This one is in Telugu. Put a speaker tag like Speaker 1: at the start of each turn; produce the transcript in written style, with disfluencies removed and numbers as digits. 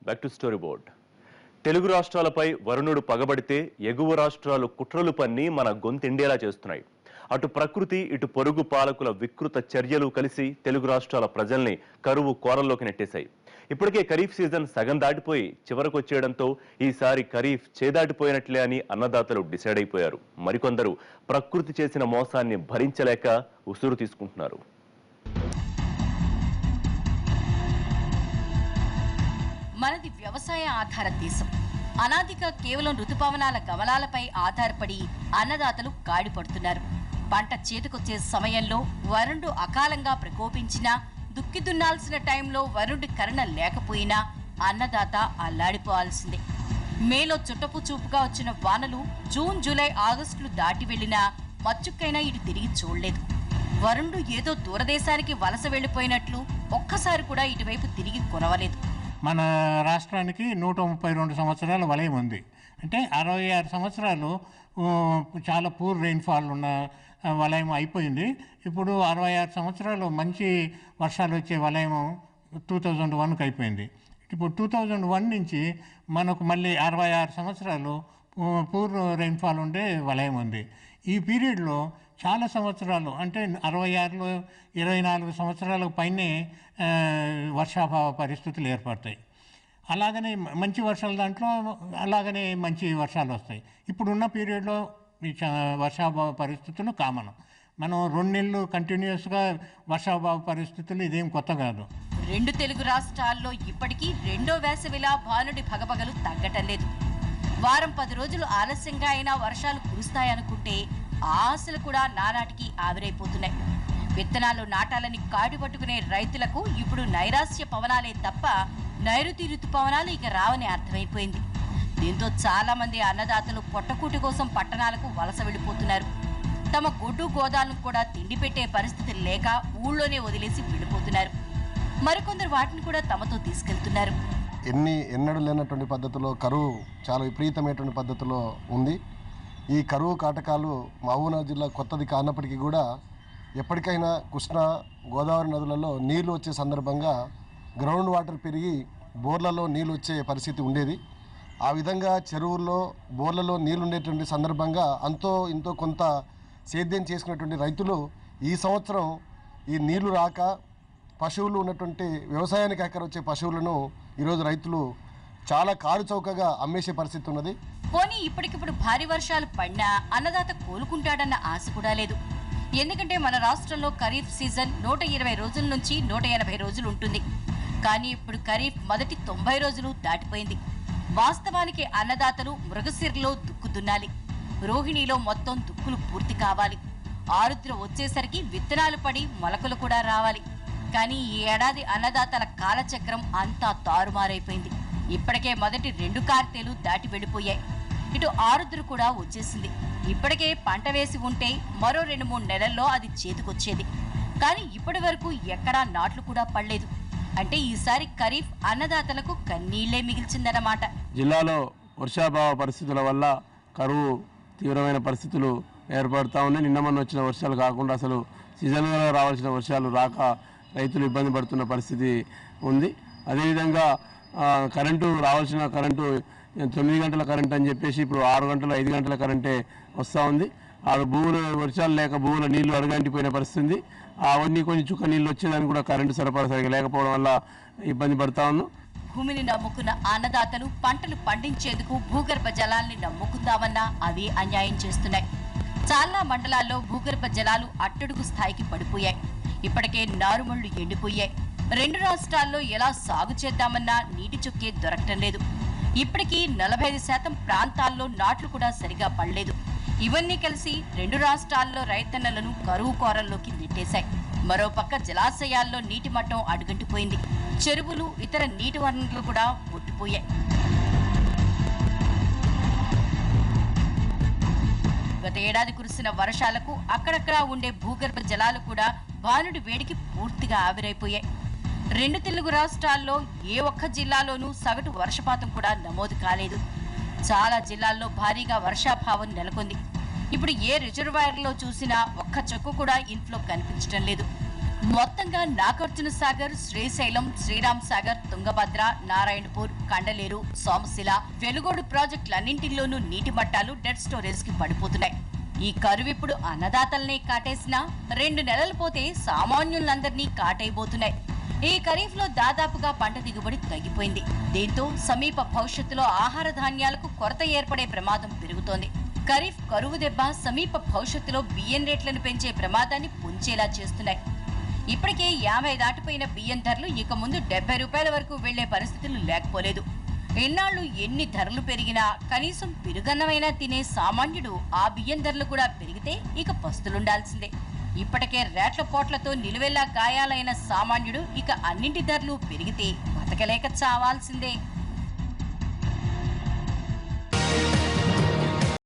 Speaker 1: Back to story board. తెలుగు రాష్ట్రాలపై వరుణుడు పగబడితే ఎగువ రాష్ట్రాలు కుట్రలు పన్ని మన గొంతెండేలా చేస్తున్నాయి. అటు ప్రకృతి ఇటు పొరుగు పాలకుల వికృత చర్యలు కలిసి తెలుగు రాష్ట్రాల ప్రజల్ని కరువు కోరల్లోకి నెట్టేశాయి. ఇప్పటికే ఖరీఫ్ సీజన్ సగం దాటిపోయి చివరకు వచ్చేయడంతో ఈసారి ఖరీఫ్ చేదాటిపోయినట్లే అని అన్నదాతలు డిసైడ్ అయిపోయారు. మరికొందరు ప్రకృతి చేసిన మోసాన్ని భరించలేక ఉసురు తీసుకుంటున్నారు.
Speaker 2: మనది వ్యవసాయ ఆధార దేశం. అనాదిగా కేవలం ఋతుపవనాల గమనాలపై ఆధారపడి అన్నదాతలు గాడిపడుతున్నారు. పంట చేతికొచ్చే సమయంలో వరుణుడు అకాలంగా ప్రకోపించినా, దుక్కి దున్నాల్సిన టైంలో వరుణుడి కరుణ లేకపోయినా అన్నదాత అల్లాడిపోవాల్సిందే. మేలో చుట్టపు చూపుగా వచ్చిన వానలు జూన్, జూలై, ఆగస్టులు దాటి వెళ్లినా మచ్చుక్కైనా ఇటు తిరిగి చూడలేదు. వరుణుడు ఏదో దూరదేశానికి వలస వెళ్లిపోయినట్లు ఒక్కసారి కూడా ఇటువైపు తిరిగి కొనవలేదు.
Speaker 3: మన రాష్ట్రానికి 132 సంవత్సరాల వలయం ఉంది. అంటే 66 సంవత్సరాలు చాలా పూర్ రెయిన్ఫాల్ ఉన్న వలయం అయిపోయింది. ఇప్పుడు 66 సంవత్సరాలు మంచి వర్షాలు వచ్చే వలయం 2001కి అయిపోయింది. ఇప్పుడు 2001 నుంచి మనకు మళ్ళీ 66 సంవత్సరాలు పూర్ రెయిన్ఫాల్ ఉండే వలయం ఉంది. ఈ పీరియడ్లో చాలా సంవత్సరాలు అంటే 66లో 24 సంవత్సరాలకు పైనే వర్షాభావ పరిస్థితులు ఏర్పడతాయి. అలాగనే మంచి వర్షాల దాంట్లో అలాగనే మంచి వర్షాలు వస్తాయి. ఇప్పుడున్న పీరియడ్లో ఈ వర్షాభావ పరిస్థితులు కామన్. మనం 2 నెలలు కంటిన్యూస్గా వర్షాభావ పరిస్థితులు ఇదేం కొత్త కాదు.
Speaker 2: 2 తెలుగు రాష్ట్రాల్లో ఇప్పటికీ రెండో వేసవిలా భానుడి భగభగలు తగ్గటం లేదు. వారం 10 రోజులు ఆలస్యంగా అయినా వర్షాలు కురుస్తాయనుకుంటే ఆశలు కూడా నానాటికి ఆవిరైపోతున్నాయి. విత్తనాలు నాటాలని కాడి పట్టుకునే రైతులకు ఇప్పుడు నైరాశ్య పవనాలే తప్ప నైరుతి ఋతుపవనాలు ఇక రావని అర్థమైపోయింది. దీంతో చాలా మంది అన్నదాతలు పొట్టకూటి కోసం పట్టణాలకు వలస వెళ్ళిపోతున్నారు. తమ గొడ్డు గోదాలను కూడా తిండి పెట్టే పరిస్థితి లేక ఊళ్ళోనే వదిలేసి వెళ్ళిపోతున్నారు. మరికొందరు వాటిని కూడా తమతో తీసుకెళ్తున్నారు.
Speaker 4: ఎన్నడూ లేనటువంటి పద్ధతిలో కరువు చాలా విపరీతమైనటువంటి పద్ధతిలో ఉంది. ఈ కరువు కాటకాలు మహబూబ్నగర్ జిల్లా కొత్తది కానప్పటికీ కూడా ఎప్పటికైనా కృష్ణా, గోదావరి నదులలో నీళ్లు వచ్చే సందర్భంగా గ్రౌండ్ వాటర్ పెరిగి బోర్లలో నీళ్ళు వచ్చే పరిస్థితి ఉండేది. ఆ విధంగా చెరువుల్లో, బోర్లలో నీళ్ళు ఉండేటువంటి సందర్భంగా అంతో ఇంతో కొంత సేద్యం చేసుకునేటువంటి రైతులు ఈ సంవత్సరం ఈ నీళ్లు రాక పశువులు ఉన్నటువంటి వ్యవసాయానికి వచ్చే పశువులను ఈరోజు రైతులు చాలా కారు చౌకగా అమ్మేసే పరిస్థితి ఉన్నది.
Speaker 2: పోనీ ఇప్పటికిప్పుడు భారీ వర్షాలు పడినా అన్నదాత కోలుకుంటాడన్న ఆశ కూడా లేదు. ఎందుకంటే మన రాష్ట్రంలో ఖరీఫ్ సీజన్ 120 రోజుల నుంచి 180 రోజులు ఉంటుంది. కానీ ఇప్పుడు ఖరీఫ్ మొదటి 90 రోజులు దాటిపోయింది. వాస్తవానికి అన్నదాతలు మృగశిరలో దుక్కు దున్నాలి. రోహిణిలో మొత్తం దుక్కులు పూర్తి కావాలి. ఆరుద్ర వచ్చేసరికి విత్తనాలు పడి మొలకలు కూడా రావాలి. కానీ ఈ ఏడాది అన్నదాతల కాలచక్రం అంతా తారుమారైపోయింది. ఇప్పటికే మొదటి 2 కార్తెలు దాటి వెళ్ళిపోయాయి. ఇటు ఆరుద్ర కూడా వచ్చేసింది. ఇప్పటికే పంట వేసి ఉంటే మరో 2-3 నెలల్లో అది చేతికొచ్చేది. కానీ ఇప్పటి వరకు ఎక్కడా నాట్లు కూడా పడలేదు. అంటే ఈసారి ఖరీఫ్ అన్నదాతలకు కన్నీళ్లే మిగిల్చిందన్నమాట.
Speaker 5: జిల్లాలో వర్షాభావ పరిస్థితుల వల్ల కరువు తీవ్రమైన పరిస్థితులు ఏర్పడతా ఉన్నాయి. నిన్న మొన్న వచ్చిన వర్షాలు కాకుండా అసలు సీజన్లో రావాల్సిన వర్షాలు రాక రైతులు ఇబ్బంది పడుతున్న పరిస్థితి ఉంది. అదేవిధంగా కరెంటు రావాల్సిన కరెంటు 9 గంటల కరెంట్ అని చెప్పేసి ఇప్పుడు 6 గంటల 5 గంటల కరెంటే వస్తూ ఉంది. ఆ భూములు వర్షాలు లేక భూముల నీళ్లు అడుగంటిపోయిన పరిస్థితి. అవన్నీ కొంచెం చుక్క నీళ్ళు వచ్చేదానికి కూడా కరెంటు సరఫరా సరిగా లేకపోవడం వల్ల ఇబ్బంది పడతా ఉన్నాం.
Speaker 2: భూమిని నమ్ముకున్న అన్నదాతలు పంటలు పండించేందుకు భూగర్భ జలాల్ని నమ్ముకుందామన్నా అవి అన్యాయం చేస్తున్నాయి. చాలా మండలాల్లో భూగర్భ జలాలు అట్టడుగు స్థాయికి పడిపోయాయి. ఇప్పటికే నారుమళ్లు ఎండిపోయాయి. 2 రాష్ట్రాల్లో ఎలా సాగు చేద్దామన్నా నీటి చుక్కే దొరకటం లేదు. ఇప్పటికీ 45% ప్రాంతాల్లో నాట్లు కూడా సరిగా పడలేదు. ఇవన్నీ కలిసి 2 రాష్ట్రాల్లో రైతన్నలను కరువు కోరల్లోకి నెట్టేశాయి. మరోపక్క జలాశయాల్లో నీటి మట్టం అడుగంటిపోయింది. చెరువులు, ఇతర నీటి వనరులు కూడా పొట్టిపోయాయి. గత ఏడాది కురిసిన వర్షాలకు అక్కడక్కడా ఉండే భూగర్భ జలాలు కూడా భానుడి వేడికి పూర్తిగా ఆవిరైపోయాయి. 2 తెలుగు రాష్ట్రాల్లో ఏ ఒక్క జిల్లాలోనూ సగటు వర్షపాతం కూడా నమోదు కాలేదు. చాలా జిల్లాల్లో భారీగా వర్షాభావం నెలకొంది. ఇప్పుడు ఏ రిజర్వాయర్లో చూసినా ఒక్క చుక్క కూడా ఇన్ఫ్లో కనిపించడం లేదు. మొత్తంగా నాగార్జున సాగర్, శ్రీశైలం, శ్రీరామ్ సాగర్, తుంగభద్ర, నారాయణపూర్, కండలేరు, సోమశిల, వెలుగోడు ప్రాజెక్టులన్నింటిలోనూ నీటి మట్టాలు డెడ్ స్టోరేజ్ కి పడిపోతున్నాయి. ఈ కరువు ఇప్పుడు అన్నదాతల్ని కాటేసినా 2 నెలలు పోతే సామాన్యులందరినీ కాటైపోతున్నాయి. ఈ ఖరీఫ్ లో దాదాపుగా పంట దిగుబడి తగ్గిపోయింది. దీంతో సమీప భవిష్యత్తులో ఆహార ధాన్యాలకు కొరత ఏర్పడే ప్రమాదం పెరుగుతోంది. ఖరీఫ్ కరువు దెబ్బ సమీప భవిష్యత్తులో బియ్యం రేట్లను పెంచే ప్రమాదాన్ని పొంచేలా చేస్తున్నాయి. ఇప్పటికే 50 దాటిపోయిన బియ్యం ధరలు ఇక ముందు 70 రూపాయల వరకు వెళ్లే పరిస్థితులు లేకపోలేదు. ఇన్నాళ్లు ఎన్ని ధరలు పెరిగినా కనీసం పెరుగన్నమైనా తినే సామాన్యుడు ఆ బియ్యం ధరలు కూడా పెరిగితే ఇక పస్తులుండాల్సిందే. ఇప్పటికే రేట్ల పోట్లతో నిలువెల్లా గాయాలైన సామాన్యుడు ఇక అన్నింటి ధరలు పెరిగితే బతకలేక చావాల్సిందే.